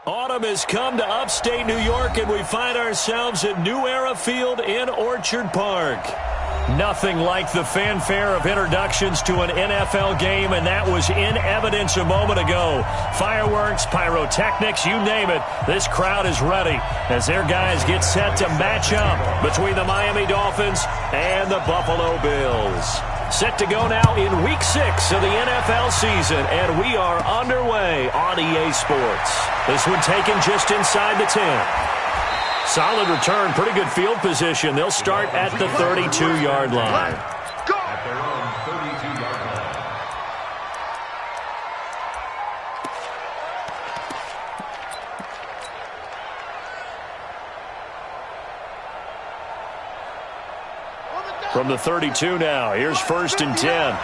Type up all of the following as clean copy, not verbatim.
Autumn has come to upstate New York, and we find ourselves at New Era Field in Orchard Park. Nothing like the fanfare of introductions to an NFL game, and that was in evidence a moment ago. Fireworks, pyrotechnics, you name it. This crowd is ready as their guys get set to match up between the Miami Dolphins and the Buffalo Bills. Set to go now in Week 6 of the NFL season, and we are underway on EA Sports. This one taken just inside the 10. Solid return, pretty good field position. They'll start at the 32-yard line. At their own 32-yard line. From the 32 now, here's 1st and 10.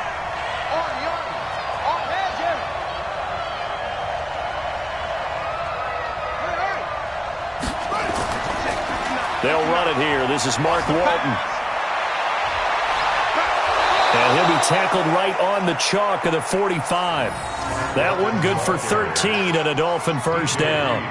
They'll run it here. This is Mark Walton. And he'll be tackled right on the chalk of the 45. That one good for 13 and a Dolphin first down.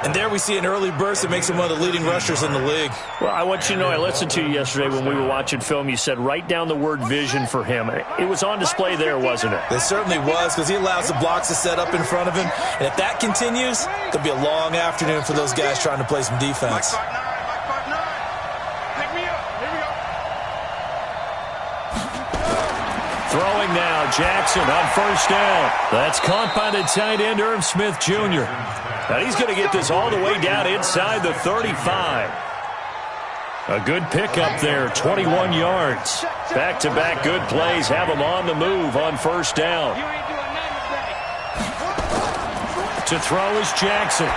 And there we see an early burst that makes him one of the leading rushers in the league. Well, I want you to know, I listened to you yesterday when we were watching film. You said write down the word vision for him. It was on display there, wasn't it? It certainly was, because he allows the blocks to set up in front of him. And if that continues, it could be a long afternoon for those guys trying to play some defense. Throwing now, Jackson on first down. That's caught by the tight end, Irv Smith Jr. And he's going to get this all the way down inside the 35. A good pickup there, 21 yards. Back-to-back good plays have him on the move on first down. To throw is Jackson.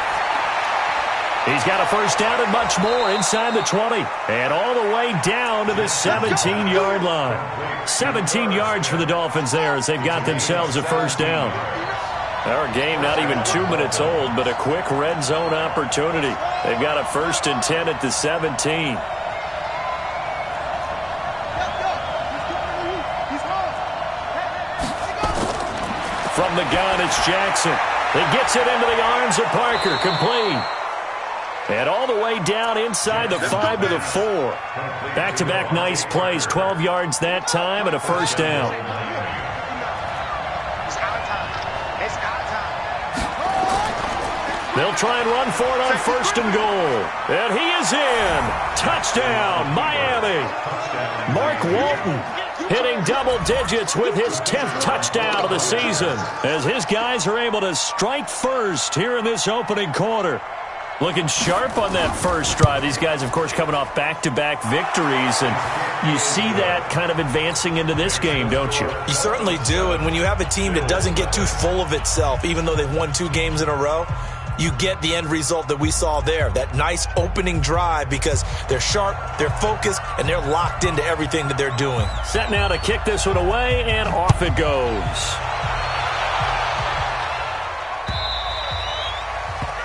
He's got a first down and much more inside the 20. And all the way down to the 17-yard line. 17 yards for the Dolphins there as they've got themselves a first down. Our game not even 2 minutes old, but a quick red zone opportunity. They've got a 1st and 10 at the 17. From the gun, it's Jackson. He gets it into the arms of Parker, complete. And all the way down inside the 5 to the 4. Back-to-back nice plays, 12 yards that time and a first down. They'll try and run for it on 1st and goal. And he is in. Touchdown, Miami. Mark Walton hitting double digits with his 10th touchdown of the season as his guys are able to strike first here in this opening quarter. Looking sharp on that first drive. These guys, of course, coming off back-to-back victories, and you see that kind of advancing into this game, don't you? You certainly do, and when you have a team that doesn't get too full of itself, even though they've won 2 games in a row, you get the end result that we saw there, that nice opening drive, because they're sharp, they're focused, and they're locked into everything that they're doing. Set now to kick this one away, and off it goes.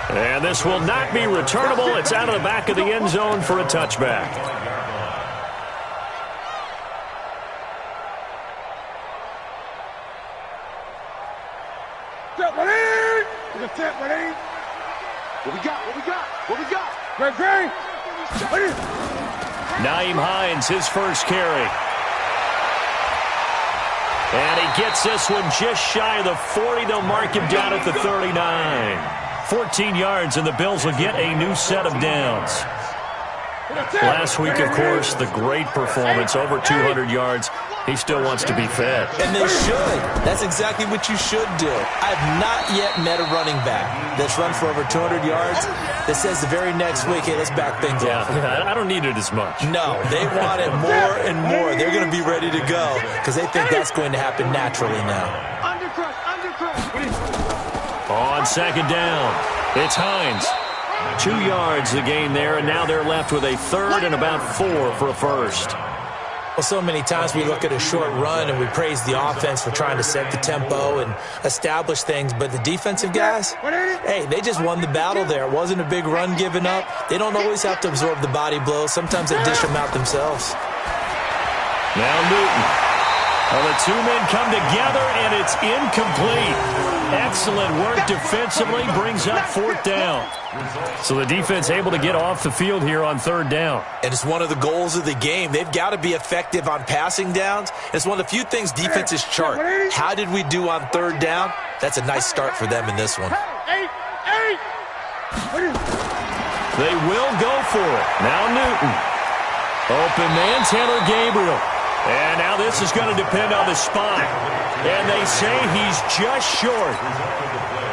And this will not be returnable. It's out of the back of the end zone for a touchback. What we got? Great. Nyheim Hines, his first carry. And he gets this one just shy of the 40. They'll mark him down at the 39. 14 yards, and the Bills will get a new set of downs. Last week, of course, the great performance, over 200 yards. He still wants to be fed. And they should. That's exactly what you should do. I've not yet met a running back that's run for over 200 yards that says the very next week, hey, let's back things up. Yeah, I don't need it as much. No, they want it more and more. They're going to be ready to go because they think that's going to happen naturally now. Undercrush. On second down, it's Hines. 2 yards the gain there, and now they're left with a 3rd and about 4 for a first. Well, so many times we look at a short run and we praise the offense for trying to set the tempo and establish things, but the defensive guys, hey, they just won the battle there. It wasn't a big run given up. They don't always have to absorb the body blows. Sometimes they dish them out themselves. Now Newton. Well, the two men come together, and it's incomplete. Excellent work defensively, brings up 4th down. So the defense able to get off the field here on 3rd down. And it's one of the goals of the game. They've got to be effective on passing downs. It's one of the few things defenses chart. How did we do on 3rd down? That's a nice start for them in this one. They will go for it. Now Newton. Open man, Taylor Gabriel. And now this is going to depend on the spot. And they say he's just short.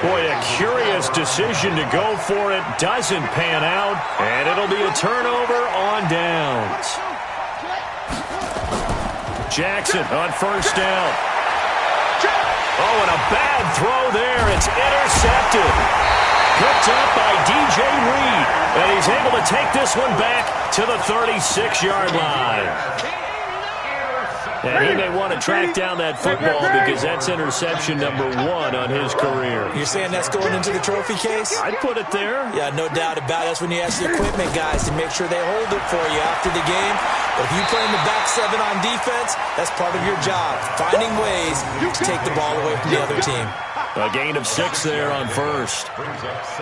Boy, a curious decision to go for it. Doesn't pan out. And it'll be a turnover on downs. Jackson on 1st down. Oh, and a bad throw there. It's intercepted. Picked up by DJ Reed. And he's able to take this one back to the 36-yard line. And he may want to track down that football because that's interception number 1 on his career. You're saying that's going into the trophy case? I'd put it there. Yeah, no doubt about it. That's when you ask the equipment guys to make sure they hold it for you after the game. But if you play in the back 7 on defense, that's part of your job, finding ways to take the ball away from the other team. A gain of 6 there on 1st.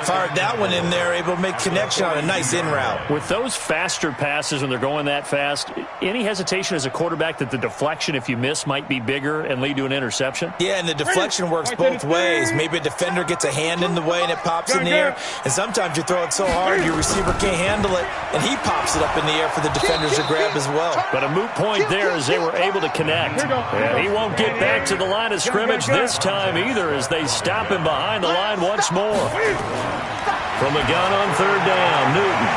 Fired that one in there, able to make connection on a nice in route. With those faster passes when they're going that fast, any hesitation as a quarterback that the deflection, if you miss, might be bigger and lead to an interception? Yeah, and the deflection works both ways. Maybe a defender gets a hand in the way and it pops in the air. And sometimes you throw it so hard your receiver can't handle it, and he pops it up in the air for the defenders to grab as well. But a moot point there as they were able to connect. And he won't get back to the line of scrimmage this time either as they stop him behind the line once more. From the gun on 3rd down, Newton.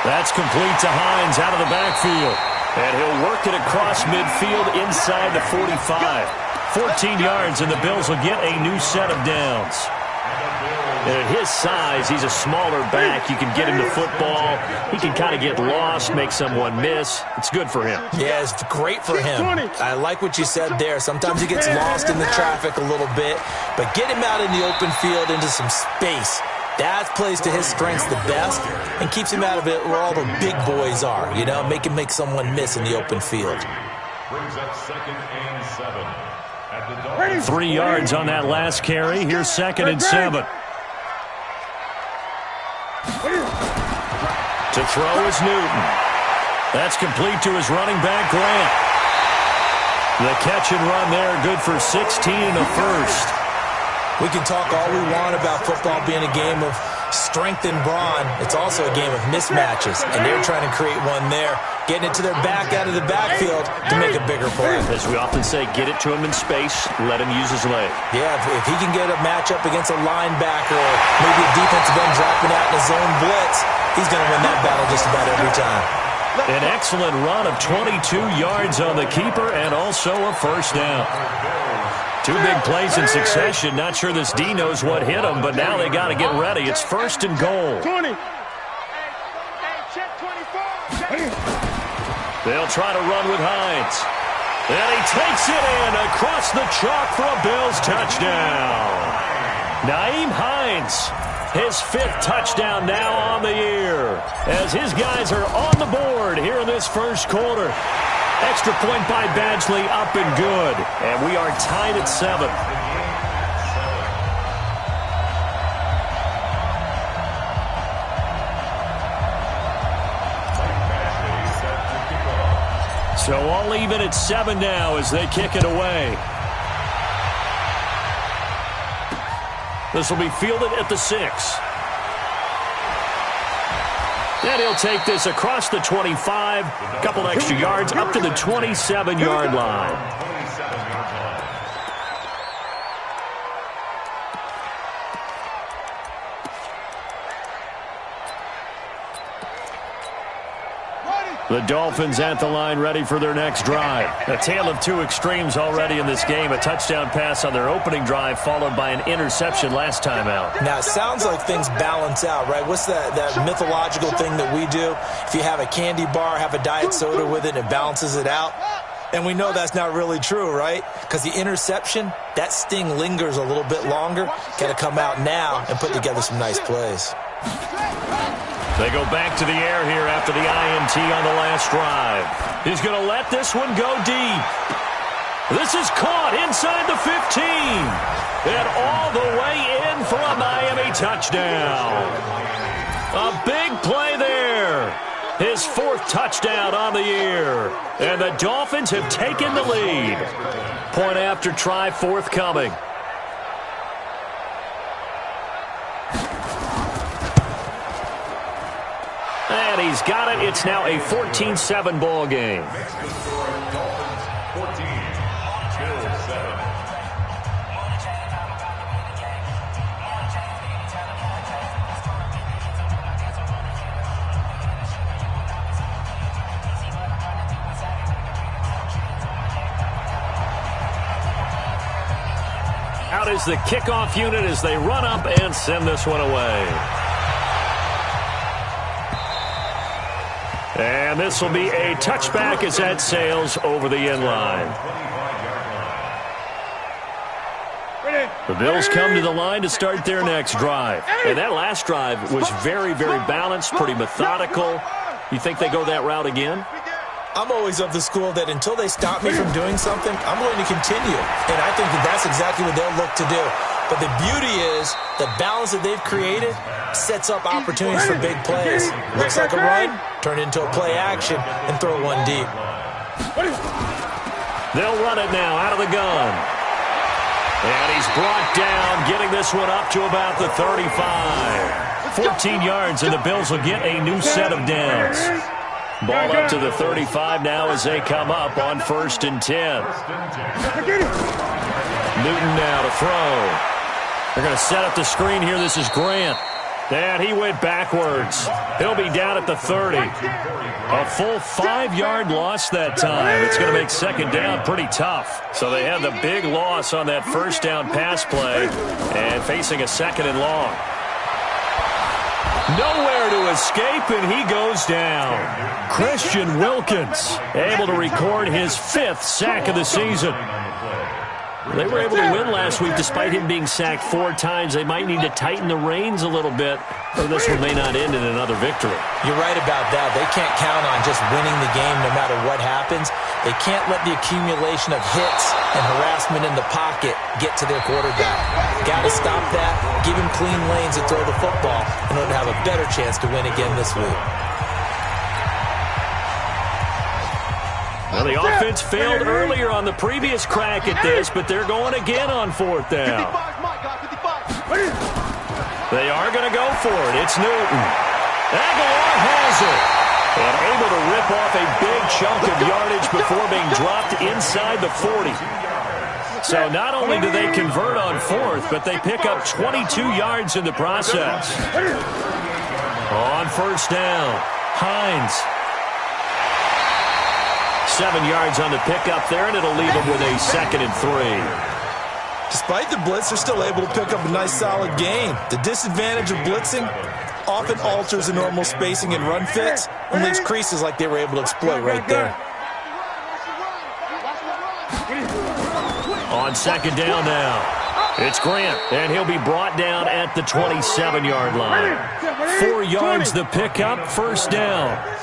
That's complete to Hines out of the backfield. And he'll work it across midfield inside the 45. 14 yards, and the Bills will get a new set of downs. And at his size, he's a smaller back. You can get him the football. He can kind of get lost, make someone miss. It's good for him. Yeah, it's great for him. I like what you said there. Sometimes he gets lost in the traffic a little bit, but get him out in the open field into some space. That plays to his strengths the best and keeps him out of it where all the big boys are, you know, make him make someone miss in the open field. Brings up 2nd and 7. 3 yards on that last carry. Here's 2nd and 7. To throw is Newton. That's complete to his running back, Grant. The catch and run there, good for 16 and a first. We can talk all we want about football being a game of strength and brawn. It's also a game of mismatches, and they're trying to create one there, getting it to their back out of the backfield to make a bigger play. As we often say, get it to him in space, let him use his leg. Yeah, if he can get a matchup against a linebacker or maybe a defensive end dropping out in a zone blitz, he's going to win that battle just about every time. An excellent run of 22 yards on the keeper and also a first down. 2 big plays in succession. Not sure this D knows what hit him, but now they got to get ready. It's 1st and goal. 20. They'll try to run with Hines. And he takes it in across the chalk for a Bills touchdown. Nyheim Hines, his 5th touchdown now on the year, as his guys are on the board here in this first quarter. Extra point by Badgley, up and good. And we are tied at 7. So all even at 7 now as they kick it away. This will be fielded at the 6. And he'll take this across the 25, a couple extra yards up to the 27-yard line. The Dolphins at the line ready for their next drive. A tale of 2 extremes already in this game. A touchdown pass on their opening drive followed by an interception last time out. Now, it sounds like things balance out, right? What's that mythological thing that we do? If you have a candy bar, have a diet soda with it, and it balances it out. And we know that's not really true, right? Because the interception, that sting lingers a little bit longer. Got to come out now and put together some nice plays. They go back to the air here after the INT on the last drive. He's going to let this one go deep. This is caught inside the 15. And all the way in for a Miami touchdown. A big play there. His 4th touchdown on the year. And the Dolphins have taken the lead. Point after try forthcoming. And he's got it. It's now a 14-7 ball game. Out is the kickoff unit as they run up and send this one away. And this will be a touchback as that sails over the end line. The Bills come to the line to start their next drive. And that last drive was very, very balanced, pretty methodical. You think they go that route again? I'm always of the school that until they stop me from doing something, I'm going to continue. And I think that that's exactly what they'll look to do. But the beauty is the balance that they've created sets up opportunities for big plays. Looks like a run, turn into a play action, and throw one deep. They'll run it now out of the gun. And he's brought down, getting this one up to about the 35. 14 yards, and the Bills will get a new set of downs. Ball up to the 35 now as they come up on 1st and 10. Newton now to throw. They're going to set up the screen here. This is Grant. And he went backwards. He'll be down at the 30. A full 5-yard loss that time. It's going to make 2nd down pretty tough. So they had the big loss on that 1st down pass play and facing a 2nd and long. Nowhere to escape, and he goes down. Christian Wilkins able to record his 5th sack of the season. They were able to win last week despite him being sacked 4 times. They might need to tighten the reins a little bit, or this one may not end in another victory. You're right about that. They can't count on just winning the game no matter what happens. They can't let the accumulation of hits and harassment in the pocket get to their quarterback. Got to stop that, give him clean lanes and throw the football in order to have a better chance to win again this week. Well, the offense failed earlier on the previous crack at this, but they're going again on 4th down. They are going to go for it. It's Newton. Aguilar has it. And able to rip off a big chunk of yardage before being dropped inside the 40. So not only do they convert on 4th, but they pick up 22 yards in the process. On 1st down, Hines. 7 yards on the pickup there, and it'll leave them with a 2nd and 3. Despite the blitz, they're still able to pick up a nice, solid gain. The disadvantage of blitzing often alters the normal spacing and run fits and leaves creases like they were able to exploit right there. On 2nd down now, it's Grant, and he'll be brought down at the 27-yard line. 4 yards the pickup, 1st down.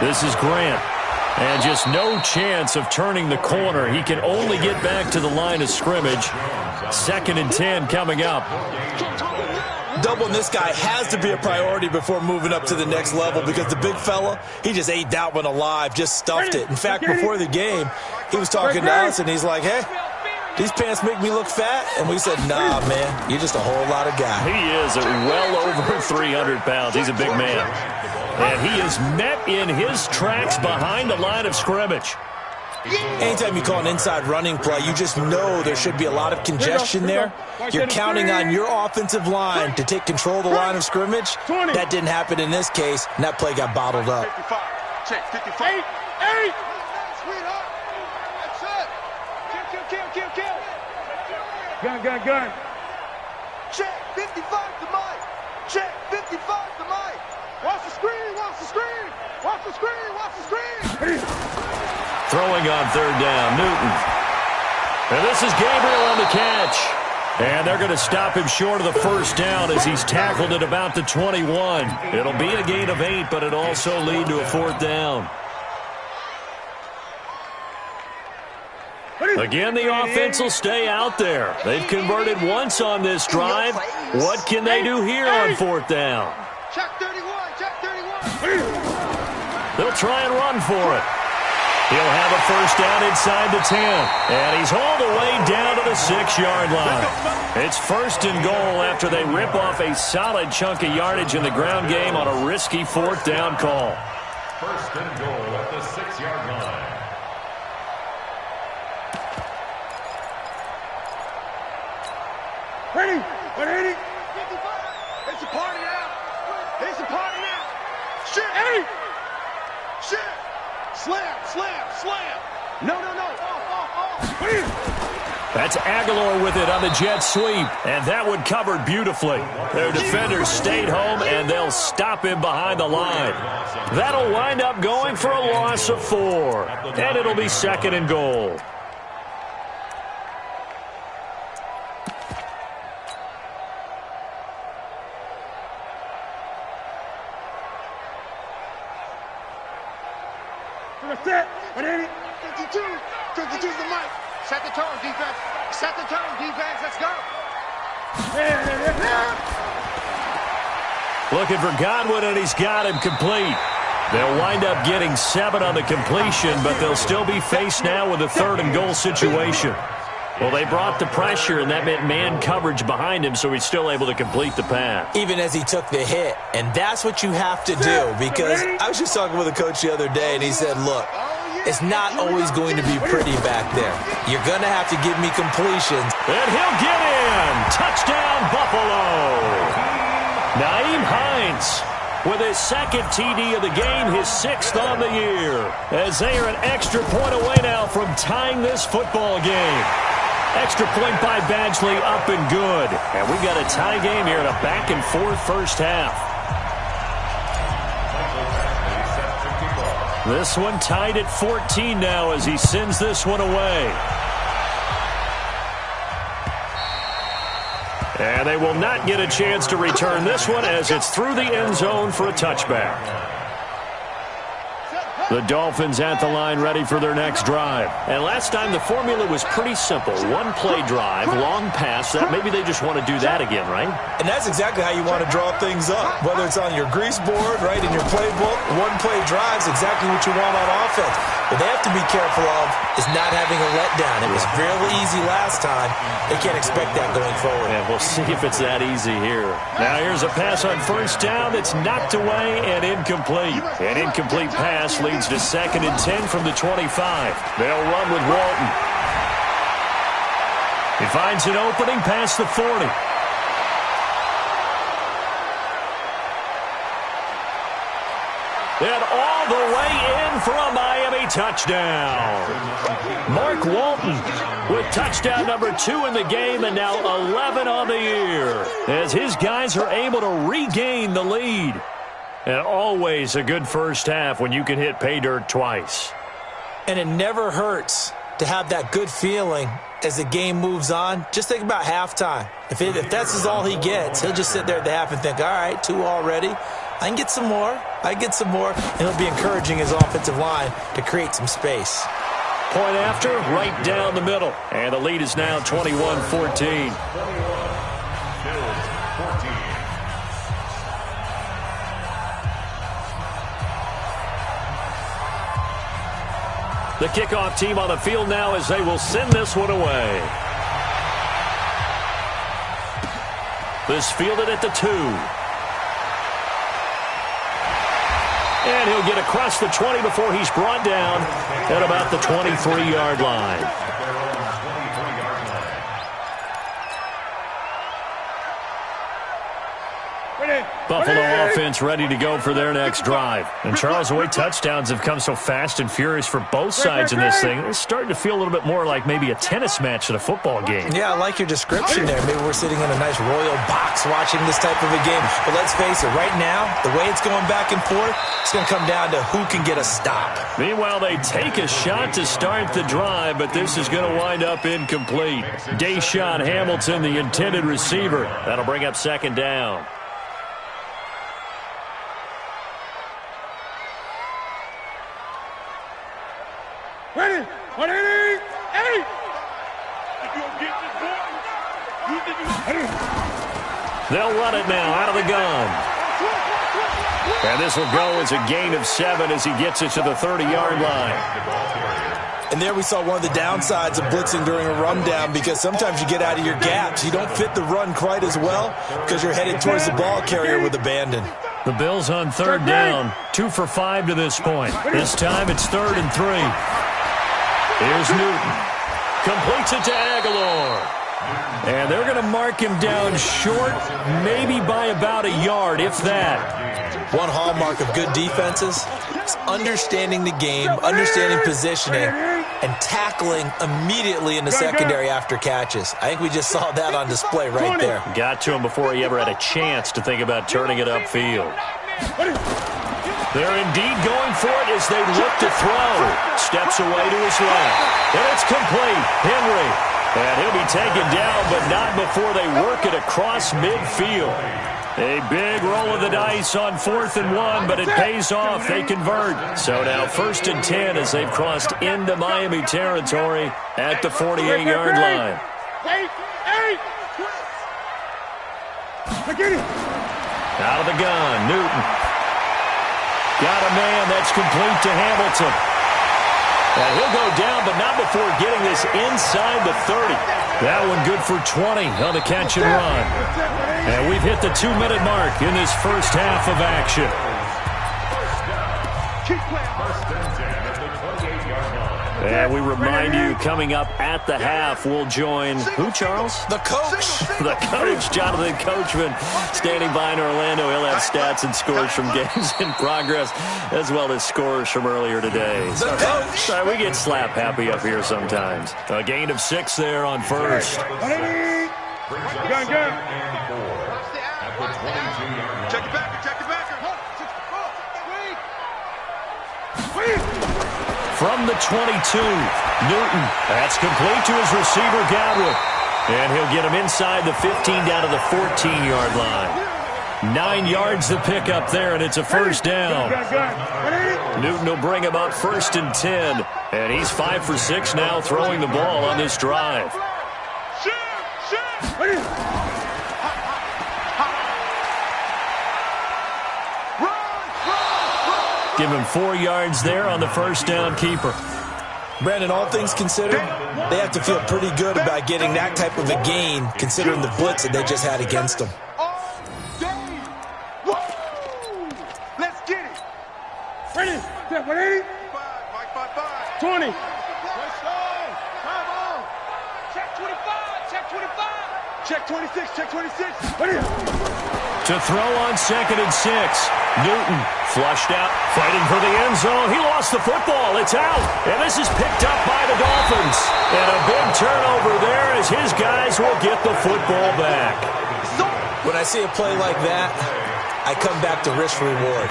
This is Grant, and just no chance of turning the corner. He can only get back to the line of scrimmage. 2nd and 10 coming up. Doubling this guy has to be a priority before moving up to the next level because the big fella, he just ate that one alive, just stuffed it. In fact, before the game, he was talking to us, and he's like, hey, these pants make me look fat? And we said, nah, man, you're just a whole lot of guy. He is well over 300 pounds. He's a big man. And he is met in his tracks behind the line of scrimmage. Anytime you call an inside running play, you just know there should be a lot of congestion there. You're counting on your offensive line to take control of the line of scrimmage. That didn't happen in this case, and that play got bottled up. Check 55. 8. Kill. Gun. Check 55 to Mike. Check 55 to Mike. Watch the screen. Throwing on 3rd down, Newton. And this is Gabriel on the catch. And they're going to stop him short of the 1st down as he's tackled at about the 21. It'll be a gain of 8, but it also lead to a 4th down. Again, the offense will stay out there. They've converted once on this drive. What can they do here on 4th down? Check 31, check 31. They'll try and run for it. He'll have a first down inside the 10. And he's hauled away down to the 6-yard line. It's 1st and goal after they rip off a solid chunk of yardage in the ground game on a risky 4th down call. 1st and goal at the 6-yard line. Ready? 180. 55. It's a party now. It's a party now. Shit. Hey. Shit. Slam, slam, slam. No. Off. That's Aguilar with it on the jet sweep. And that one covered beautifully. Their defenders stayed home, and they'll stop him behind the line. That'll wind up going for a loss of 4. And it'll be 2nd and goal. Set. 180. 52. 52's the mic. Set the tone, defense. Set the tone, defense. Let's go. Looking for Godwin, and he's got him complete. They'll wind up getting 7 on the completion, but they'll still be faced now with a 3rd and goal situation. Well, they brought the pressure, and that meant man coverage behind him, so he's still able to complete the pass. Even as he took the hit. And that's what you have to do, because I was just talking with a coach the other day, and he said, look, it's not always going to be pretty back there. You're going to have to give me completions. And he'll get in. Touchdown, Buffalo. Nyheim Hines with his 2nd TD of the game, his 6th on the year, as they are an extra point away now from tying this football game. Extra point by Badgley, up and good. And we got a tie game here in a back-and-forth first half. This one tied at 14 now as he sends this one away. And they will not get a chance to return this one as it's through the end zone for a touchback. The Dolphins at the line ready for their next drive. And last time the formula was pretty simple. 1-play drive, long pass. That maybe they just want to do that again, right? And that's exactly how you want to draw things up. Whether it's on your grease board, right, in your playbook, 1-play drive is exactly what you want on offense. What they have to be careful of is not having a letdown. It was fairly easy last time. They can't expect that going forward. Yeah, we'll see if it's that easy here. Now here's a pass on first down that's knocked away and incomplete. An incomplete pass leads to 2nd and 10 from the 25. They'll run with Walton. He finds an opening past the 40. And all the way in for a Miami touchdown. Mark Walton with touchdown number 2 in the game and now 11 on the year as his guys are able to regain the lead. And always a good first half when you can hit pay dirt twice. And it never hurts to have that good feeling as the game moves on. Just think about halftime. If that's all he gets, he'll just sit there at the half and think, all right, 2 already. I can get some more. And he'll be encouraging his offensive line to create some space. Point after, right down the middle. And the lead is now 21-14. The kickoff team on the field now as they will send this one away. This fielded at the 2. And he'll get across the 20 before he's brought down at about the 23-yard line. Buffalo offense ready to go for their next drive. And Charles, the way touchdowns have come so fast and furious for both sides in this thing, it's starting to feel a little bit more like maybe a tennis match than a football game. Yeah, I like your description there. Maybe we're sitting in a nice royal box watching this type of a game. But let's face it, right now, the way it's going back and forth, it's going to come down to who can get a stop. Meanwhile, they take a shot to start the drive, but this is going to wind up incomplete. Deshaun Hamilton, the intended receiver. That'll bring up 2nd down. Ready? 180. They'll run it now out of the gun. And this will go as a gain of 7 as he gets it to the 30-yard line. And there we saw one of the downsides of blitzing during a rundown, because sometimes you get out of your gaps. You don't fit the run quite as well because you're headed towards the ball carrier with abandon. The Bills on 3rd down, 2 for 5 to this point. This time it's 3rd and 3. Here's Newton. Completes it to Aguilar. And they're going to mark him down short, maybe by about a yard, if that. One hallmark of good defenses is understanding the game, understanding positioning, and tackling immediately in the secondary after catches. I think we just saw that on display right there. Got to him before he ever had a chance to think about turning it upfield. They're indeed going for it as they look to throw. Steps away to his left. And it's complete. Henry. And he'll be taken down, but not before they work it across midfield. A big roll of the dice on 4th and 1, but it pays off. They convert. So now 1st and 10 as they've crossed into Miami territory at the 48-yard line. Out of the gun, Newton. Got a man. That's complete to Hamilton. And he'll go down, but not before getting this inside the 30. That one good for 20 on the catch and run. And we've hit the 2-minute mark in this first half of action. And we remind you, coming up at the half, we'll join who, Charles? The coach. The coach, Jonathan Coachman, standing by in Orlando. He'll have stats and scores from games in progress, as well as scores from earlier today. The coach. Sorry, we get slap happy up here sometimes. A gain of 6 there on 1st. Gun. Check it back. From the 22, Newton. That's complete to his receiver, Godwin. And he'll get him inside the 15 down to the 14-yard line. 9 yards to pick up there, and it's a first down. Newton will bring him up 1st and 10. And he's 5 for 6 now throwing the ball on this drive. Give him 4 yards there on the first down keeper. Brandon, all things considered, they have to feel pretty good about getting that type of a gain, considering the blitz that they just had against them. Let's get it. Ready? 180. 20. Check 26. Check 26. Ready? To throw on 2nd and 6. Newton flushed out, fighting for the end zone. He lost the football. It's out. And this is picked up by the Dolphins. And a big turnover there as his guys will get the football back. When I see a play like that, I come back to risk reward.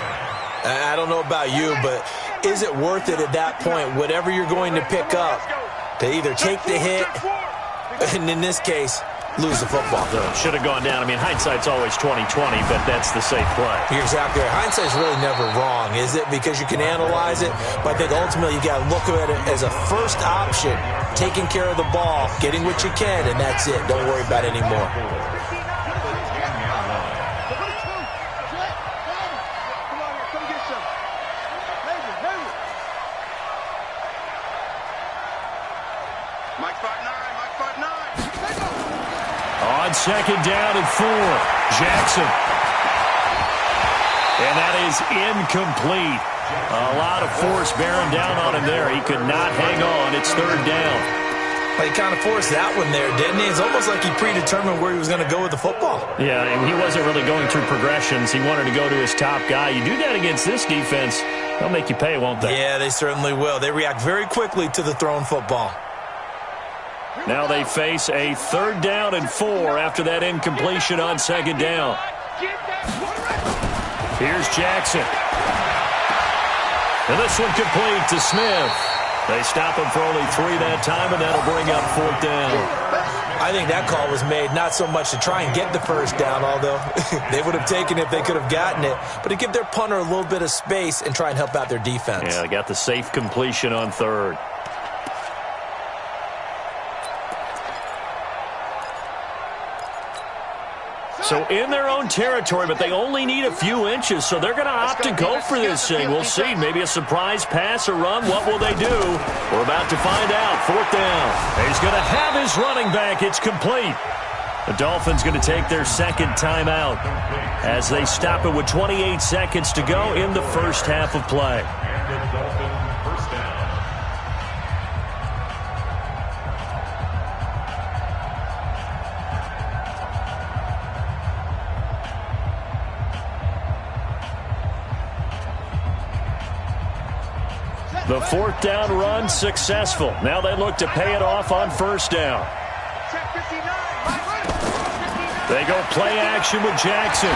I don't know about you, but is it worth it at that point, whatever you're going to pick up, to either take the hit, and in this case, lose the football? Should have gone down. I mean, hindsight's always 20/20, but that's the safe play. You're exactly right. Hindsight's really never wrong, is it? Because you can analyze it, but I think ultimately you got to look at it as a first option, taking care of the ball, getting what you can, and that's it. Don't worry about it anymore. On 2nd down and 4, Jackson. And that is incomplete. A lot of force bearing down on him there. He could not hang on. It's 3rd down. Well, he kind of forced that one there, didn't he? It's almost like he predetermined where he was going to go with the football. Yeah, and he wasn't really going through progressions. He wanted to go to his top guy. You do that against this defense, they'll make you pay, won't they? Yeah, they certainly will. They react very quickly to the thrown football. Now they face a 3rd down and 4 after that incompletion on 2nd down. Here's Jackson. And this one complete to Smith. They stop him for only 3 that time, and that'll bring up 4th down. I think that call was made not so much to try and get the first down, although they would have taken it if they could have gotten it, but to give their punter a little bit of space and try and help out their defense. Yeah, they got the safe completion on 3rd. So in their own territory, but they only need a few inches, so they're going to opt to go for this thing. We'll see. Maybe a surprise pass or run. What will they do? We're about to find out. 4th down. He's going to have his running back. It's complete. The Dolphins going to take their second timeout as they stop it with 28 seconds to go in the first half of play. And the Dolphins first down. The 4th down run successful. Now they look to pay it off on 1st down. They go play action with Jackson.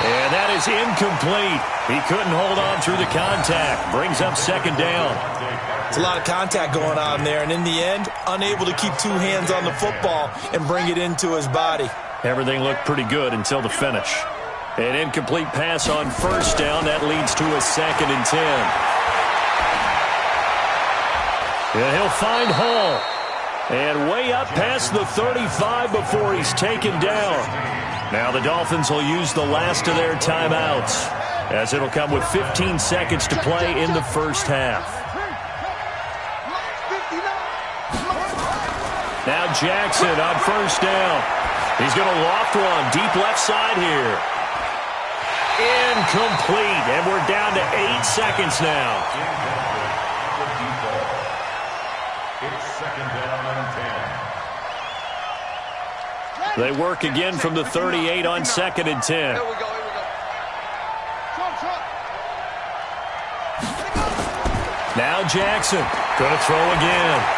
And that is incomplete. He couldn't hold on through the contact. Brings up 2nd down. It's a lot of contact going on there, and in the end, unable to keep 2 hands on the football and bring it into his body. Everything looked pretty good until the finish. An incomplete pass on 1st down. That leads to a 2nd and 10. And he'll find Hall. And way up past the 35 before he's taken down. Now the Dolphins will use the last of their timeouts, as it'll come with 15 seconds to play in the first half. Now Jackson on 1st down. He's going to loft one deep left side here. Incomplete, and we're down to 8 seconds now. It's 2nd down and 10. They work again from the 38 on 2nd and 10. Here we go. Now Jackson going to throw again.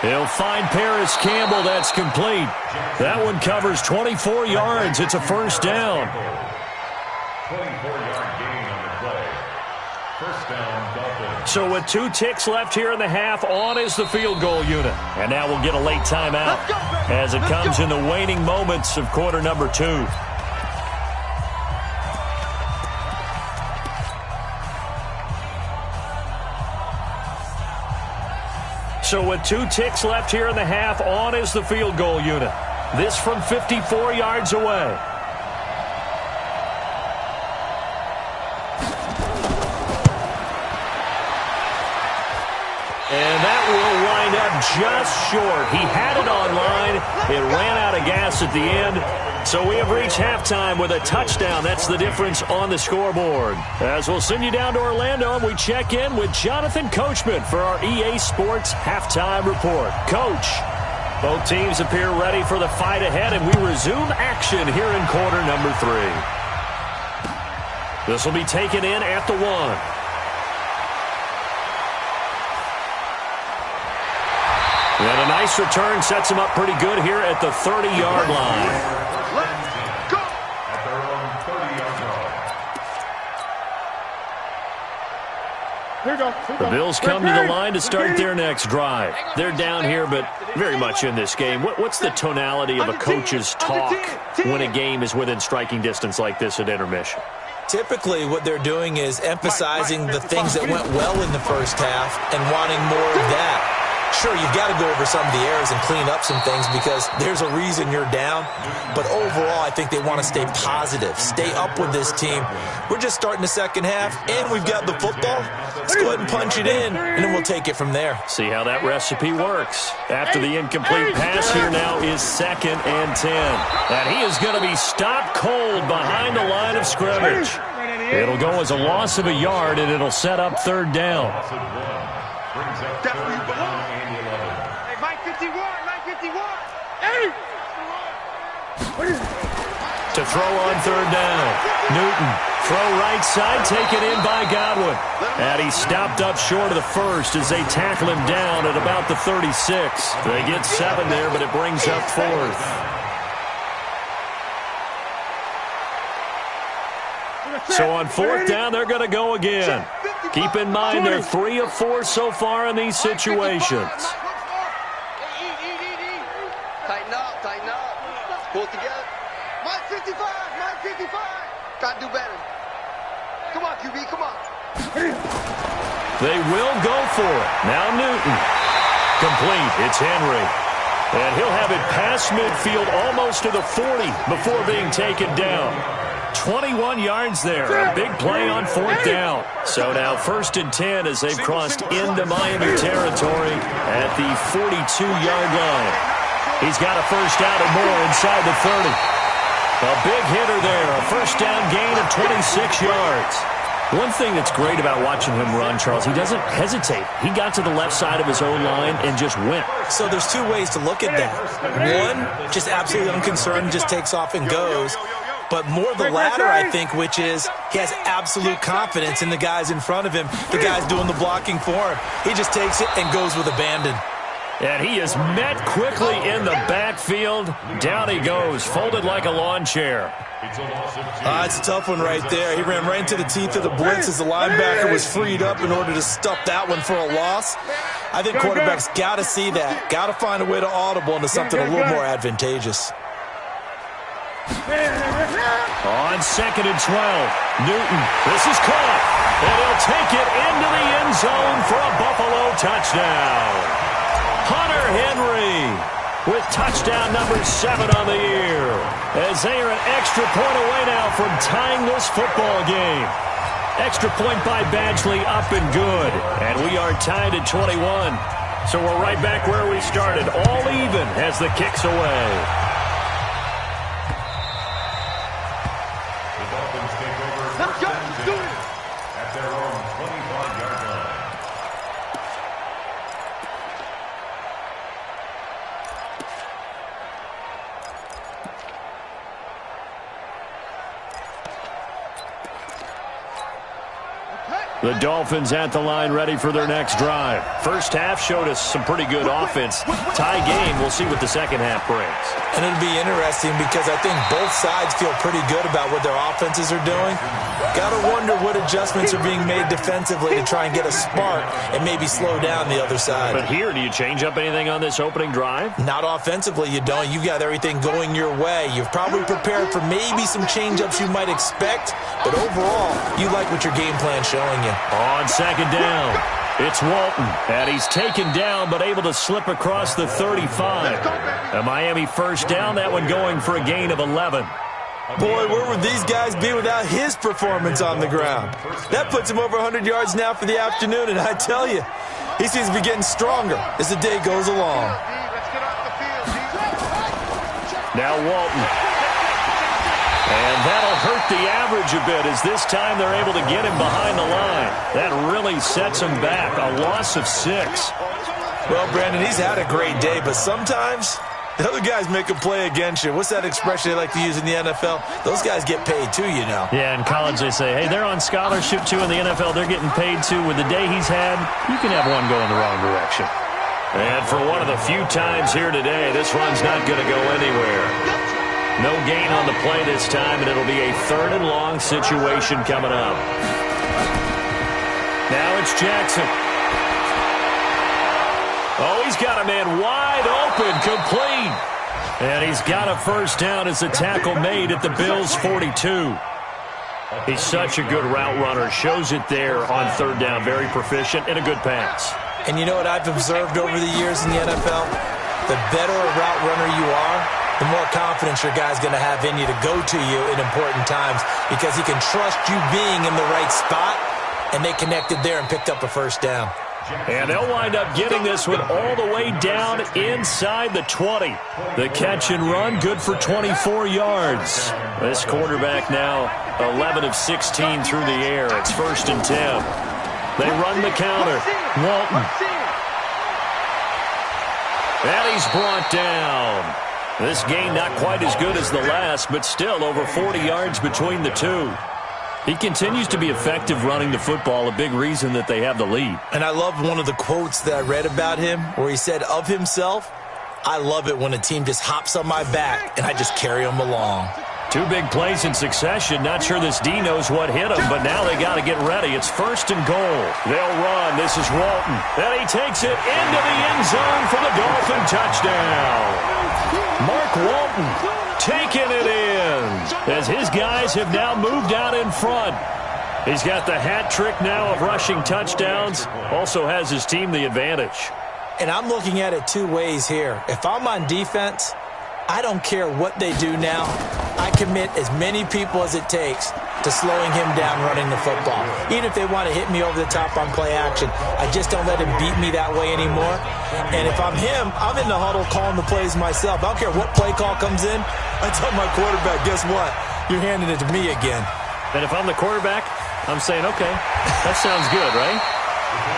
He'll find Paris Campbell. That's complete. That one covers 24 yards. It's a 1st down. 24-yard gain on the play. 1st down, Dolphins. So with 2 ticks left here in the half, on is the field goal unit. And now we'll get a late timeout as it comes in the waning moments of quarter number 2. So with 2 ticks left here in the half, on is the field goal unit. This from 54 yards away. And that will wind up just short. He had it on line. It ran out of gas at the end. So we have reached halftime with a touchdown. That's the difference on the scoreboard. As we'll send you down to Orlando, and we check in with Jonathan Coachman for our EA Sports Halftime Report. Coach, both teams appear ready for the fight ahead, and we resume action here in quarter number 3. This will be taken in at the 1. And a nice return sets him up pretty good here at the 30-yard line. Let's go! At their own 30-yard line. Here we go. The Bills come to the line to start their next drive. They're down here, but very much in this game. What's the tonality of a coach's talk when a game is within striking distance like this at intermission? Typically, what they're doing is emphasizing the things that went well in the first half and wanting more of that. Sure, you've got to go over some of the errors and clean up some things because there's a reason you're down. But overall, I think they want to stay positive, stay up with this team. We're just starting the second half, and we've got the football. Let's go ahead and punch it in, and then we'll take it from there. See how that recipe works. After the incomplete pass, here now is 2nd and 10. And he is going to be stopped cold behind the line of scrimmage. It'll go as a loss of a yard, and it'll set up 3rd down. Brings up 3rd down and 11. Hey, Mike 51, Mike 51. Hey! To throw on 3rd down. Newton, throw right side, taken in by Godwin. And he stopped up short of the first as they tackle him down at about the 36. They get 7 there, but it brings up 4th. So on 4th down, they're going to go again. Keep in mind, they're 3 of 4 so far in these situations. Tighten up, tighten up. Pull it together. Mike 55, Mike 55. Gotta do better. Come on, QB, come on. They will go for it. Now Newton. Complete. It's Henry. And he'll have it past midfield, almost to the 40, before being taken down. 21 yards there. A big play on 4th down. So now 1st and 10 as they've crossed into Miami territory at the 42-yard line. He's got a first down and more inside the 30. A big hitter there. A first down gain of 26 yards. One thing that's great about watching him run, Charles, he doesn't hesitate. He got to the left side of his own line and just went. So there's two ways to look at that. One, just absolutely unconcerned, just takes off and goes. But more the latter, I think, which is he has absolute confidence in the guys in front of him, the guys doing the blocking for him. He just takes it and goes with abandon. And he is met quickly in the backfield. Down he goes, folded like a lawn chair. It's a tough one right there. He ran right into the teeth of the blitz as the linebacker was freed up in order to stuff that one for a loss. I think quarterbacks got to see that, got to find a way to audible into something a little more advantageous. On 2nd and 12, Newton, this is caught, and he'll take it into the end zone for a Buffalo touchdown. Hunter Henry with touchdown number 7 on the year, as they are an extra point away now from tying this football game. Extra point by Badgley up and good, and we are tied at 21. So we're right back where we started, all even as the kick's away. At their own 25-yard line. The Dolphins at the line, ready for their next drive. First half showed us some pretty good offense. Tie game, we'll see what the second half brings. And it'll be interesting because I think both sides feel pretty good about what their offenses are doing. Got to wonder what adjustments are being made defensively to try and get a spark and maybe slow down the other side. But here, do you change up anything on this opening drive? Not offensively, you don't. You've got everything going your way. You've probably prepared for maybe some change-ups you might expect, but overall, you like what your game plan's showing you. On 2nd down, it's Walton, and he's taken down but able to slip across the 35. A Miami first down, that one going for a gain of 11. Boy, where would these guys be without his performance on the ground? That puts him over 100 yards now for the afternoon, and I tell you, he seems to be getting stronger as the day goes along. Now Walton. And that'll hurt the average a bit as this time they're able to get him behind the line. That really sets him back. A loss of 6. Well, Brandon, he's had a great day, but sometimes the other guys make a play against you. What's that expression they like to use in the NFL? Those guys get paid too, you know. Yeah, in college they say, hey, they're on scholarship too. In the NFL, they're getting paid too. With the day he's had, you can have one go in the wrong direction. And for one of the few times here today, this run's not going to go anywhere. No gain on the play this time, and it'll be a 3rd and long situation coming up. Now it's Jackson. Oh, he's got a man wide open, complete. And he's got a first down as the tackle made at the Bills' 42. He's such a good route runner. Shows it there on 3rd down. Very proficient and a good pass. And you know what I've observed over the years in the NFL? The better a route runner you are, the more confidence your guy's going to have in you to go to you in important times because he can trust you being in the right spot, and they connected there and picked up a first down. And they'll wind up getting this one all the way down inside the 20. The catch and run, good for 24 yards. This quarterback now 11 of 16 through the air. It's 1st and 10. They run the counter. Walton. And he's brought down. This game not quite as good as the last, but still over 40 yards between the two. He continues to be effective running the football, a big reason that they have the lead. And I love one of the quotes that I read about him where he said of himself, I love it when a team just hops on my back and I just carry them along. 2 big plays in succession. Not sure this D knows what hit him, but now they got to get ready. It's 1st and goal. They'll run. This is Walton. And he takes it into the end zone for the Dolphin touchdown. Mark Walton taking it in as his guys have now moved out in front. He's got the hat trick now of rushing touchdowns. Also has his team the advantage. And I'm looking at it two ways here. If I'm on defense, I don't care what they do now. I commit as many people as it takes to slowing him down running the football. Even if they want to hit me over the top on play action, I just don't let him beat me that way anymore. And if I'm him, I'm in the huddle calling the plays myself. I don't care what play call comes in. I tell my quarterback, guess what? You're handing it to me again. And if I'm the quarterback, I'm saying, okay, that sounds good, right?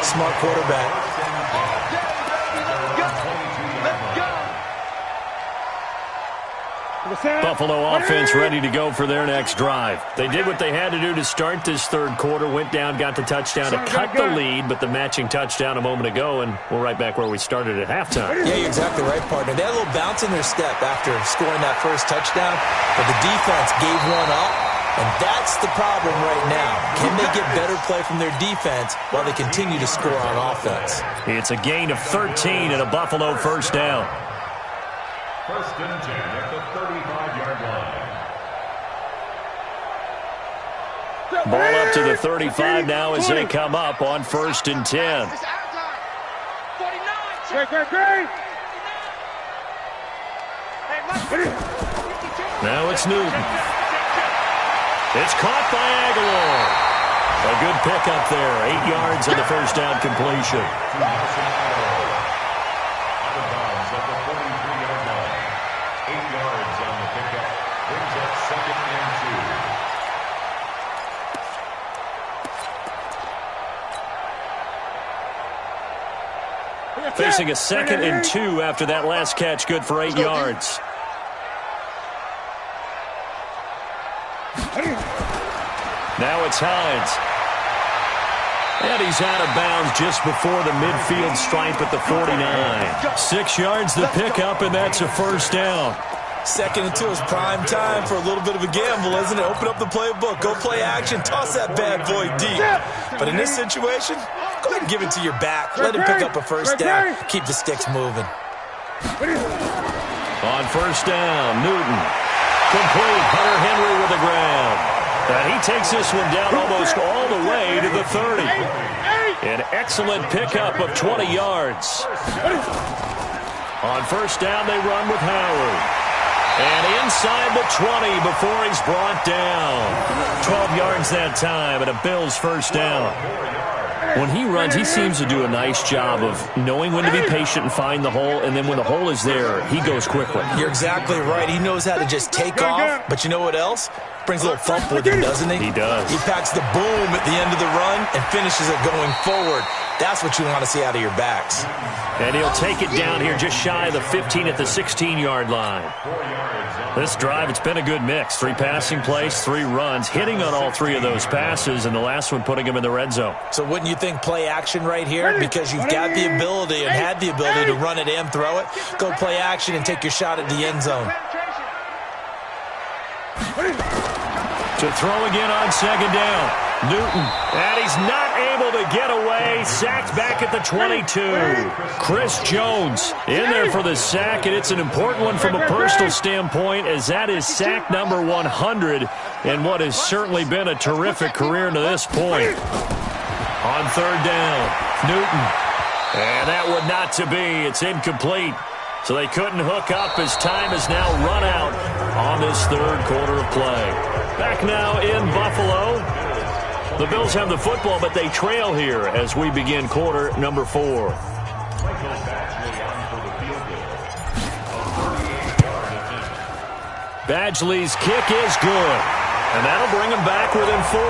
Smart quarterback. Buffalo offense ready to go for their next drive. They did what they had to do to start this third quarter, went down, got the touchdown to cut the lead, but the matching touchdown a moment ago, and we're right back where we started at halftime. Yeah, you're exactly right, partner. They had a little bounce in their step after scoring that first touchdown, but the defense gave one up, and that's the problem right now. Can they get better play from their defense while they continue to score on offense? It's a gain of 13 and a Buffalo first down. First and 10 at the 35-yard line. Ball up to the 35 now as they come up on first and 10. Now it's Newton. It's caught by Aguilar. A good pickup there. 8 yards on the first down completion. Facing a 2nd and 2 after that last catch, good for 8 yards. Now it's Hines. And he's out of bounds just before the midfield stripe at the 49. 6 yards the pickup, and that's a first down. 2nd and 2 is prime time for a little bit of a gamble, isn't it? Open up the playbook, go play action, toss that bad boy deep. But in this situation, go ahead and give it to your back. Let him pick up a first down. Keep the sticks moving. On first down, Newton. Complete. Hunter Henry with the ground. And he takes this one down almost all the way to the 30. An excellent pickup of 20 yards. On first down, they run with Howard. And inside the 20 before he's brought down. 12 yards that time, and a Bills first down. When he runs, he seems to do a nice job of knowing when to be patient and find the hole, and then when the hole is there, he goes quickly. You're exactly right. He knows how to just take off, but you know what else? Brings a little thump with him, doesn't he? He does. He packs the boom at the end of the run and finishes it going forward. That's what you want to see out of your backs. And he'll take it down here just shy of the 15 at the 16-yard line. This drive, it's been a good mix. 3 passing plays, 3 runs, hitting on all 3 of those passes, and the last one putting him in the red zone. So wouldn't you think play action right here? Because you've got the ability and had the ability to run it and throw it. Go play action and take your shot at the end zone. To throw again on second down. Newton, and he's not able to get away. Sacked back at the 22. Chris Jones in there for the sack, and it's an important one from a personal standpoint, as that is sack number 100 in what has certainly been a terrific career to this point. On third down, Newton, and that would not to be. It's incomplete. So they couldn't hook up as time is now run out on this third quarter of play. Back now in Buffalo. The Bills have the football, but they trail here as we begin quarter number 4. Badgley's kick is good, and that'll bring him back within 4.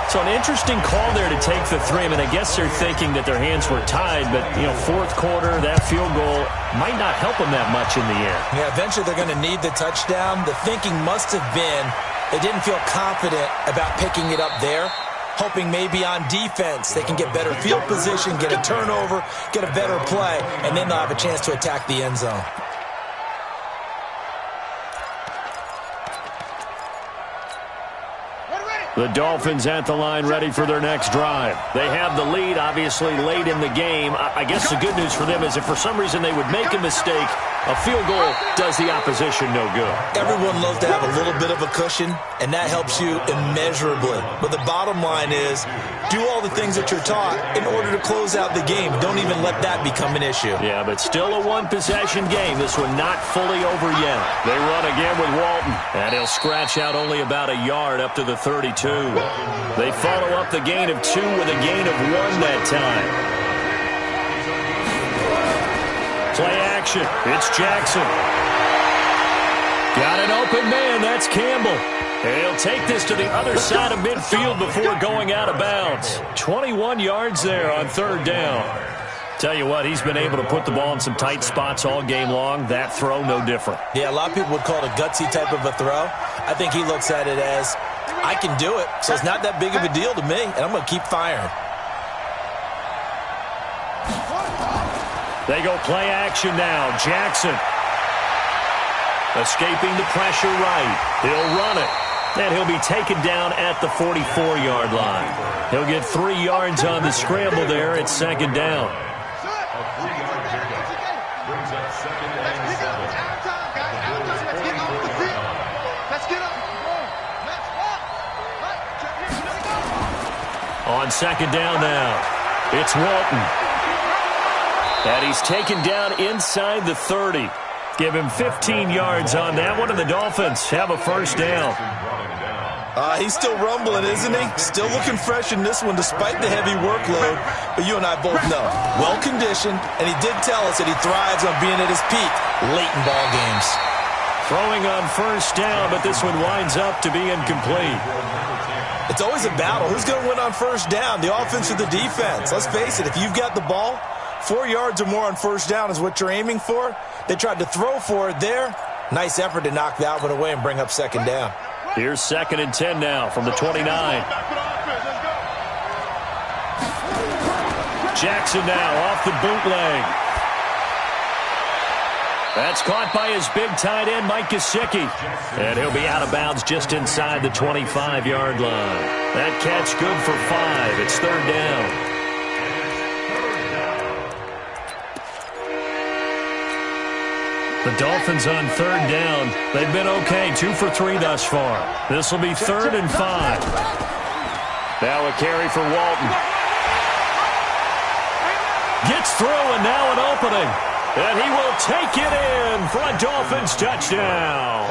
So an interesting call there to take the 3. I mean, I guess they're thinking that their hands were tied, but, you know, fourth quarter, that field goal might not help them that much in the end. Yeah, eventually they're going to need the touchdown. The thinking must have been they didn't feel confident about picking it up there, hoping maybe on defense they can get better field position, get a turnover, get a better play, and then they'll have a chance to attack the end zone. The Dolphins at the line ready for their next drive. They have the lead, obviously, late in the game. I guess the good news for them is if for some reason they would make a mistake, a field goal does the opposition no good. Everyone loves to have a little bit of a cushion, and that helps you immeasurably. But the bottom line is, do all the things that you're taught in order to close out the game. Don't even let that become an issue. Yeah, but still a one-possession game. This one not fully over yet. They run again with Walton, and he'll scratch out only about a yard up to the 32. They follow up the gain of 2 with a gain of 1 that time. Play action. It's Jackson. Got an open man. That's Campbell. And he'll take this to the other side of midfield before going out of bounds. 21 yards there on 3rd down. Tell you what, he's been able to put the ball in some tight spots all game long. That throw, no different. Yeah, a lot of people would call it a gutsy type of a throw. I think he looks at it as, I can do it, so it's not that big of a deal to me, and I'm going to keep firing. They go play action now. Jackson escaping the pressure right. He'll run it. And he'll be taken down at the 44-yard line. He'll get 3 yards on the scramble there. It's 2nd down. A 3-yard pickup brings up 2nd and 7. Let's get up. On 2nd down now, it's Walton. And he's taken down inside the 30. Give him 15 yards on that one, and the Dolphins have a 1st down. He's still rumbling, isn't he? Still looking fresh in this one despite the heavy workload. But you and I both know, well-conditioned, and he did tell us that he thrives on being at his peak late in ball games. Throwing on 1st down, but this one winds up to be incomplete. It's always a battle. Who's going to win on 1st down, the offense or the defense? Let's face it, if you've got the ball, 4 yards or more on 1st down is what you're aiming for. They tried to throw for it there. Nice effort to knock that one away and bring up 2nd down. Here's 2nd and 10 now from the 29. Jackson now off the bootleg. That's caught by his big tight end, Mike Gesicki. And he'll be out of bounds just inside the 25-yard line. That catch good for 5. It's 3rd down. The Dolphins on 3rd down. They've been okay, 2 for 3 thus far. This will be 3rd and 5. Now a carry for Walton. Gets through, and now an opening. And he will take it in for a Dolphins touchdown.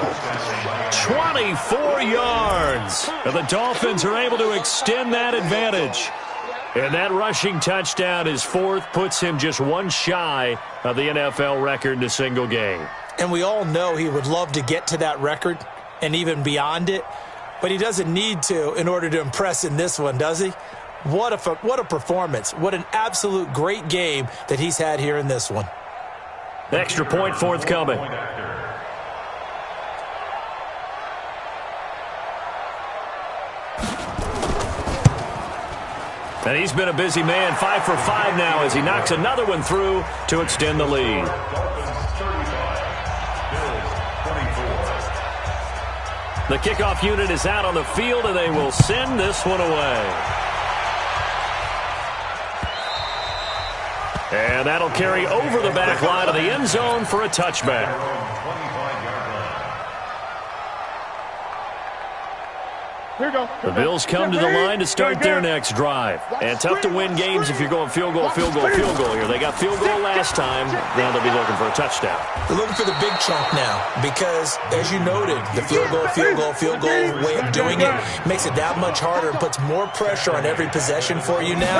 24 yards. And the Dolphins are able to extend that advantage. And that rushing touchdown is 4th, puts him just 1 shy of the NFL record in a single game. And we all know he would love to get to that record and even beyond it, but he doesn't need to in order to impress in this one, does he? What a performance. What an absolute great game that he's had here in this one. Extra point forthcoming. And he's been a busy man, 5 for 5 now as he knocks another one through to extend the lead. The kickoff unit is out on the field, and they will send this one away. And that'll carry over the back line of the end zone for a touchback. The Bills come to the line to start their next drive. And tough to win games if you're going field goal, field goal, field goal here. They got field goal last time. Now they'll be looking for a touchdown. They're looking for the big chunk now because, as you noted, the field goal way of doing it makes it that much harder and puts more pressure on every possession for you now.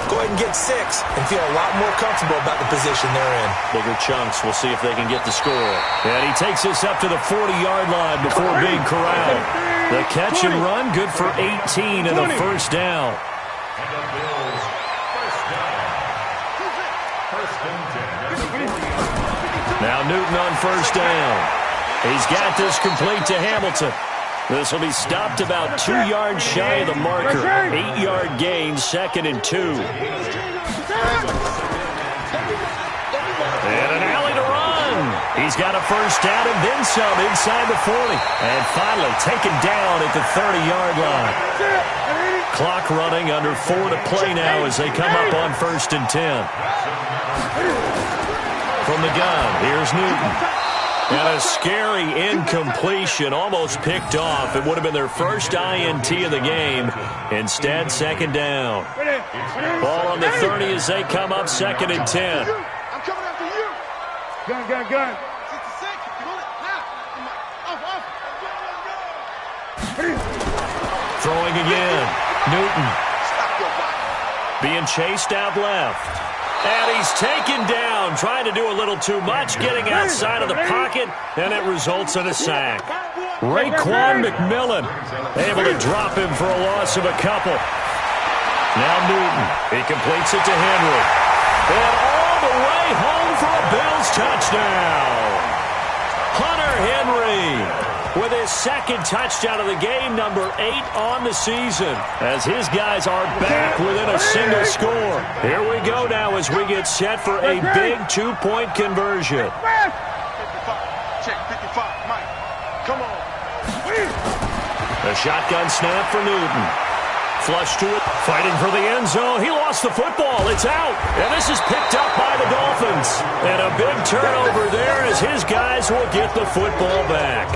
Go ahead and get 6 and feel a lot more comfortable about the position they're in. Bigger chunks. We'll see if they can get the score. And he takes this up to the 40-yard line before being corralled. The catch and run, good for 18 and a 1st down. And the Bills, 1st down. 1st and 10. Now Newton on 1st down. He's got this complete to Hamilton. This will be stopped about 2 yards shy of the marker. 8-yard gain, 2nd and 2. And an alley to run. Newton. He's got a first down and then some inside the 40. And finally taken down at the 30-yard line. Clock running, under 4 to play now as they come up on 1st and 10. From the gun, here's Newton. And a scary incompletion, almost picked off. It would have been their first INT of the game. Instead, 2nd down. Ball on the 30 as they come up 2nd and 10. I'm coming after you. Gun. 66. Throwing again. Newton. Being chased out left. And he's taken down, trying to do a little too much, getting outside of the pocket, and it results in a sack. Raekwon McMillan able to drop him for a loss of a couple. Now Newton. He completes it to Henry. And all the way home for a Bills touchdown. Hunter Henry with his 2nd touchdown of the game, number 8 on the season, as his guys are back within a single score. Here we go now as we get set for a big 2-point conversion. 55. Check 55, Mike. Come on. A shotgun snap for Newton. Flush to it, fighting for the end zone. He lost the football. It's out. And this is picked up by the Dolphins. And a big turnover there as his guys will get the football back.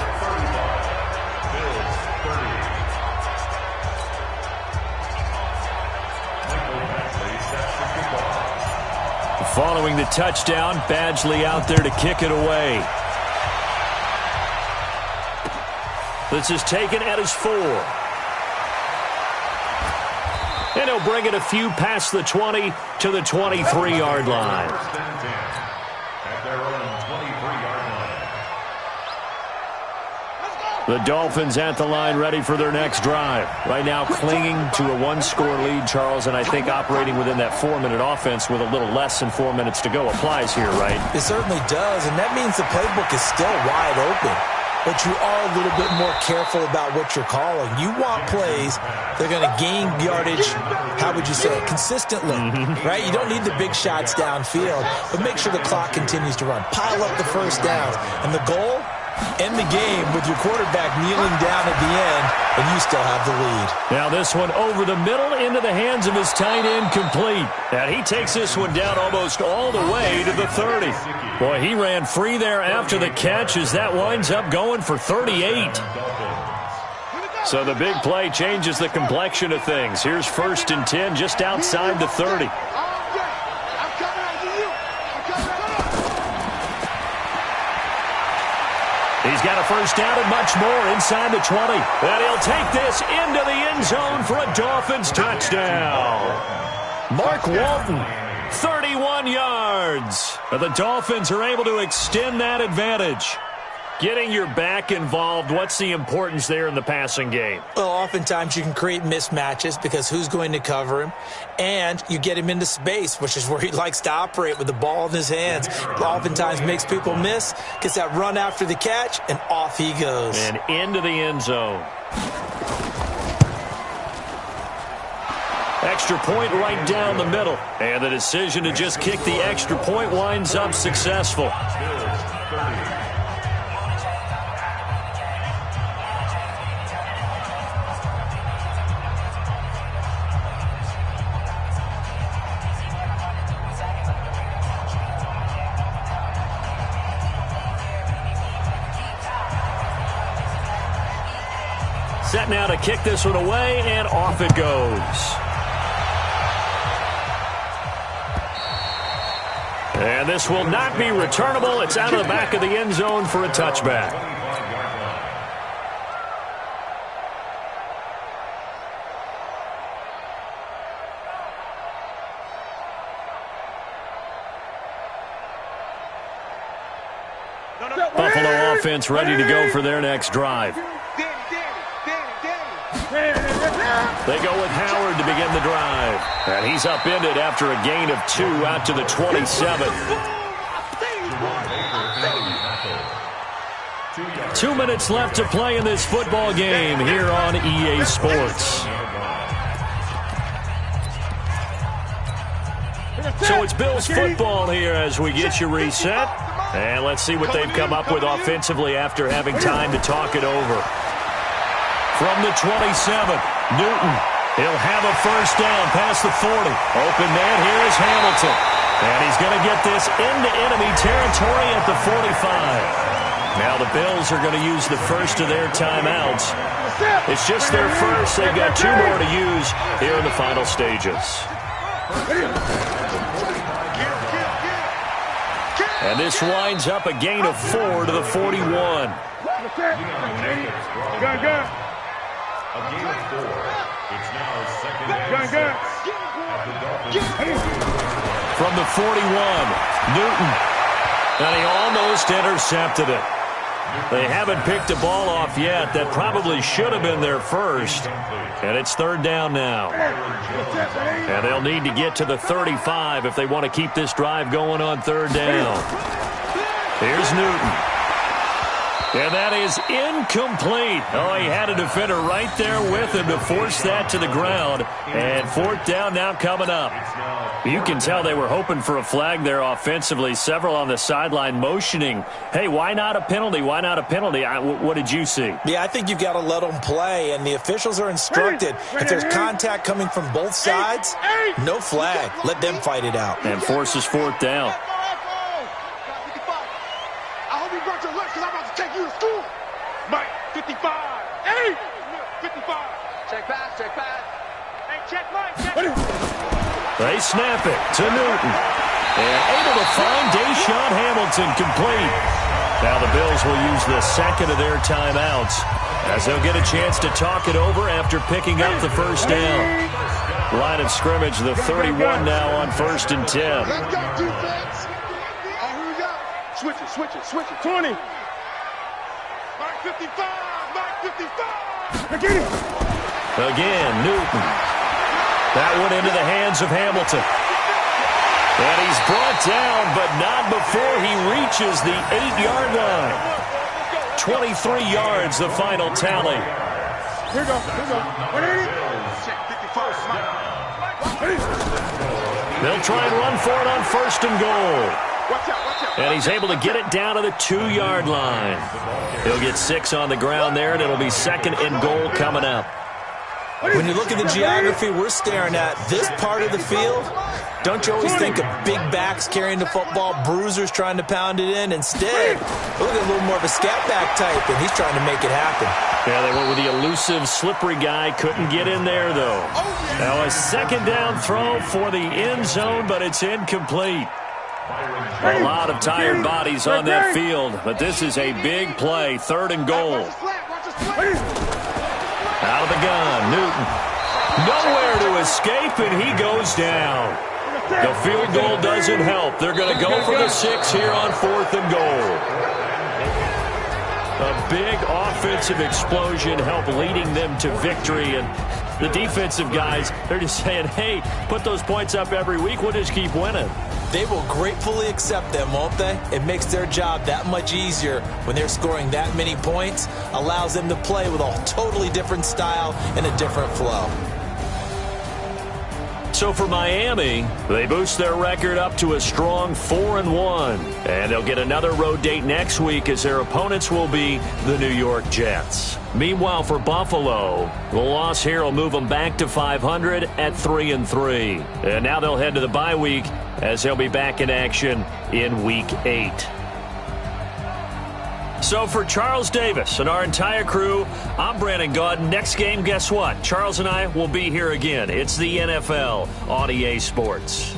Following the touchdown, Badgley out there to kick it away. This is taken at his 4. And he'll bring it a few past the 20 to the 23-yard line. At their own 23-yard line. The Dolphins at the line, ready for their next drive. Right now clinging to a 1-score lead, Charles, and I think operating within that 4-minute offense with a little less than 4 minutes to go applies here, right? It certainly does, and that means the playbook is still wide open. But you are a little bit more careful about what you're calling. You want plays that are going to gain yardage, how would you say it, consistently, right? You don't need the big shots downfield, but make sure the clock continues to run. Pile up the first downs. And the goal? End the game with your quarterback kneeling down at the end, and you still have the lead. Now this one over the middle into the hands of his tight end, complete. And he takes this one down almost all the way to the 30. Boy, he ran free there after the catch as that winds up going for 38. So the big play changes the complexion of things. Here's 1st and 10 just outside the 30. He's got a first down and much more inside the 20. And he'll take this into the end zone for a Dolphins touchdown. Mark Walton, 31 yards. But the Dolphins are able to extend that advantage. Getting your back involved, what's the importance there in the passing game? Well, oftentimes you can create mismatches because who's going to cover him? And you get him into space, which is where he likes to operate with the ball in his hands. Oftentimes makes people miss, gets that run after the catch, and off he goes. And into the end zone. Extra point right down the middle. And the decision to just kick the extra point winds up successful. Set now to kick this one away, and off it goes. And this will not be returnable. It's out of the back of the end zone for a touchback. Buffalo offense ready to go for their next drive. They go with Howard to begin the drive. And he's upended after a gain of 2 out to the 27. 2 minutes left to play in this football game here on EA Sports. So it's Bills football here as we get you reset. And let's see what they've come up with offensively after having time to talk it over. From the 27, Newton. He'll have a first down past the 40. Open man here is Hamilton. And he's going to get this into enemy territory at the 45. Now the Bills are going to use the first of their timeouts. It's just their first. They've got 2 more to use here in the final stages. And this winds up a gain of 4 to the 41. A gain of 4. It's now second and 6. From the 41, Newton. And he almost intercepted it. They haven't picked a ball off yet. That probably should have been their first. And it's 3rd down now. And they'll need to get to the 35 if they want to keep this drive going on 3rd down. Here's Newton. And that is incomplete. Oh, he had a defender right there with him to force that to the ground. And 4th down now coming up. You can tell they were hoping for a flag there offensively. Several on the sideline motioning, hey, why not a penalty? Why not a penalty? What did you see? Yeah, I think you've got to let them play, and the officials are instructed. If there's contact coming from both sides, no flag. Let them fight it out. And forces 4th down. I hope you brought your lunch because I'm about to take you to school. Mike, 55. Hey, 55. Check pass, check pass. Hey, check Mike, check. They snap it to Newton. And able to find Deshaun Hamilton complete. Now the Bills will use the second of their timeouts as they'll get a chance to talk it over after picking up the first down. Line of scrimmage, the 31 now on 1st and 10. Let's go, defense. Here we go. Switch it. 20. Mike 55, Mike 55. Again, Newton. That one into the hands of Hamilton. And he's brought down, but not before he reaches the 8-yard line. 23 yards, the final tally. Here we go. 55. They'll try and run for it on 1st and goal. And he's able to get it down to the 2-yard line. He'll get 6 on the ground there, and it'll be 2nd and goal coming up. When you look at the geography we're staring at, this part of the field, don't you always think of big backs carrying the football, bruisers trying to pound it in? Instead, look at a little more of a scat back type, and he's trying to make it happen. Yeah, they went with the elusive, slippery guy. Couldn't get in there, though. Now a 2nd down throw for the end zone, but it's incomplete. A lot of tired bodies on that field, but this is a big play. 3rd and goal. Out of the gun, Newton. Nowhere to escape, and he goes down. The field goal doesn't help. They're going to go for the 6 here on 4th and goal. A big offensive explosion helped leading them to victory, and the defensive guys, they're just saying, hey, put those points up every week. We'll just keep winning. They will gratefully accept them, won't they? It makes their job that much easier when they're scoring that many points. Allows them to play with a totally different style and a different flow. So for Miami, they boost their record up to a strong 4-1. And they'll get another road date next week as their opponents will be the New York Jets. Meanwhile, for Buffalo, the loss here will move them back to 500 at 3-3. And now they'll head to the bye week as they'll be back in action in Week 8. So for Charles Davis and our entire crew, I'm Brandon Gaudin. Next game, guess what? Charles and I will be here again. It's the NFL on EA Sports.